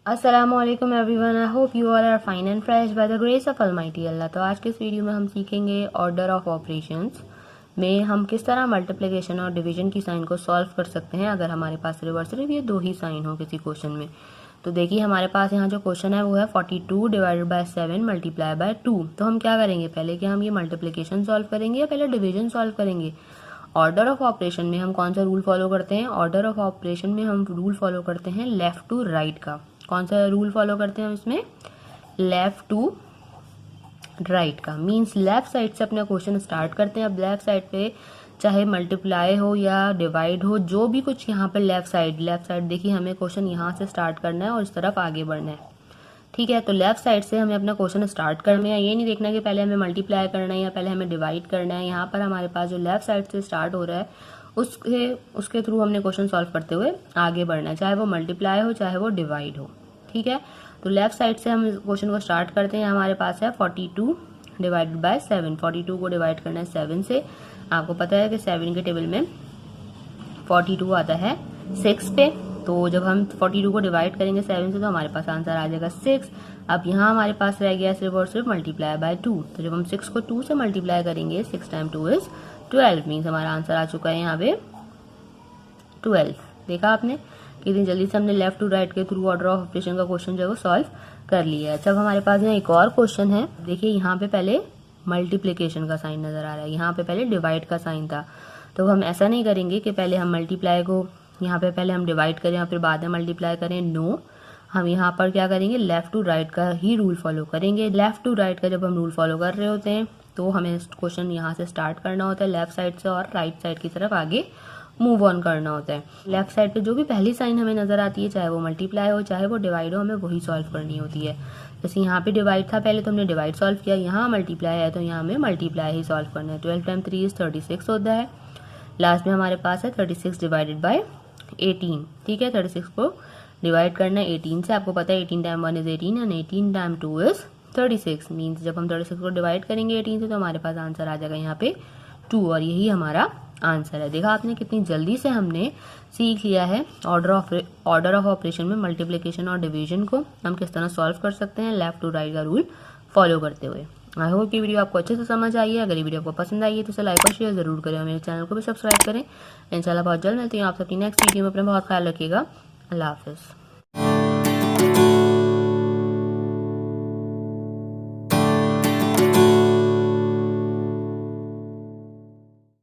अस्सलामुअलैकुम everyone, I hope you all are fine and fresh by the grace of almighty Allah. तो आज के इस वीडियो में हम सीखेंगे ऑर्डर ऑफ ऑपरेशंस में हम किस तरह मल्टीप्लिकेशन और डिवीजन की साइन को सॉल्व कर सकते हैं अगर हमारे पास रिवर्सिव ये दो ही साइन हो किसी क्वेश्चन में। तो देखिए हमारे पास यहाँ जो क्वेश्चन है वो है 42 डिवाइडेड बाय 7 मल्टीप्लाई बाय 2। तो हम क्या करेंगे, पहले कि हम ये मल्टीप्लिकेशन सॉल्व करेंगे या पहले डिवीजन सॉल्व करेंगे। ऑर्डर ऑफ ऑपरेशन में हम कौन सा रूल फॉलो करते हैं, ऑर्डर ऑफ ऑपरेशन में हम रूल फॉलो करते हैं लेफ्ट टू राइट का। कौन सा रूल फॉलो करते हैं हम इसमें, लेफ्ट टू राइट का। मींस लेफ्ट साइड से अपना क्वेश्चन स्टार्ट करते हैं। अब लेफ्ट साइड पे चाहे मल्टीप्लाई हो या डिवाइड हो, जो भी कुछ यहाँ पे लेफ्ट साइड देखिए हमें क्वेश्चन यहाँ से स्टार्ट करना है और इस तरफ आगे बढ़ना है। ठीक है, तो लेफ्ट साइड से हमें अपना क्वेश्चन स्टार्ट करना है। ये नहीं देखना कि पहले हमें मल्टीप्लाई करना है या पहले हमें डिवाइड करना है। यहाँ पर हमारे पास जो लेफ्ट साइड से स्टार्ट हो रहा है उसके थ्रू हमने क्वेश्चन सॉल्व करते हुए आगे बढ़ना है, चाहे वो मल्टीप्लाई हो चाहे वो डिवाइड हो। ठीक है, तो लेफ्ट साइड से हम क्वेश्चन को स्टार्ट करते हैं। हमारे पास है 42 डिवाइडेड बाय 7। 42 को डिवाइड करना है 7 से। आपको पता है कि 7 के टेबल में 42 आता है 6 पे। तो जब हम 42 को डिवाइड करेंगे 7 से तो हमारे पास आंसर आ जाएगा 6। अब यहाँ हमारे पास रह गया सिर्फ और सिर्फ मल्टीप्लाई बाय 2। तो जब हम 6 को 2 से मल्टीप्लाई करेंगे 6 टाइम 2 इज 12। मीन्स हमारा आंसर आ चुका है यहाँ पे 12। देखा आपने कितनी जल्दी से हमने लेफ्ट टू राइट के थ्रू ऑर्डर ऑफ ऑपरेशन का क्वेश्चन जो है वो सॉल्व कर लिया है। अब हमारे पास यहाँ एक और क्वेश्चन है। देखिए यहाँ पे पहले मल्टीप्लीकेशन का साइन नजर आ रहा है, यहाँ पे पहले डिवाइड का साइन था। तो हम ऐसा नहीं करेंगे कि पहले हम मल्टीप्लाई को यहाँ पे पहले हम डिवाइड करें और फिर बाद में मल्टीप्लाई करें। नो, हम यहाँ पर क्या करेंगे, लेफ्ट टू राइट का ही रूल फॉलो करेंगे। लेफ्ट टू राइट का जब हम रूल फॉलो कर रहे होते हैं तो हमें क्वेश्चन यहाँ से स्टार्ट करना होता है लेफ्ट साइड से और राइट साइड की तरफ आगे मूव ऑन करना होता है। लेफ्ट साइड पे जो भी पहली साइन हमें नजर आती है, चाहे वो मल्टीप्लाई हो चाहे वो डिवाइड हो, हमें वही सॉल्व करनी होती है। जैसे यहाँ पे डिवाइड था पहले तो हमने डिवाइड सॉल्व किया, यहाँ मल्टीप्लाई है तो यहाँ हमें मल्टीप्लाई ही सॉल्व करना है। 12 टाइम 3 इज 36 होता है। लास्ट में हमारे पास है 36 डिवाइडेड बाय 18। ठीक है, 36 को डिवाइड करना है 18 से। आपको पता है 18 time 1 is 18 and 18 time 2 is 36। Means जब हम 36 को डिवाइड करेंगे 18 से तो हमारे पास आंसर आ जाएगा यहाँ पे 2 और यही हमारा आंसर है। देखा आपने कितनी जल्दी से हमने सीख लिया है ऑर्डर ऑफ ऑपरेशन में मल्टीप्लिकेशन और डिवीजन को हम किस तरह सॉल्व कर सकते हैं लेफ्ट टू राइट का रूल फॉलो करते हुए। आई होप ये वीडियो आपको अच्छे से समझ आई है। अगर ये वीडियो आपको पसंद आई है तो इसे लाइक और शेयर जरूर करें और मेरे चैनल को भी सब्सक्राइब करें। इंशाल्लाह बहुत जल्द मिलती हूँ आप सबकी नेक्स्ट वीडियो में। अपना बहुत ख्याल रखिएगा। अल्लाह हाफिज़।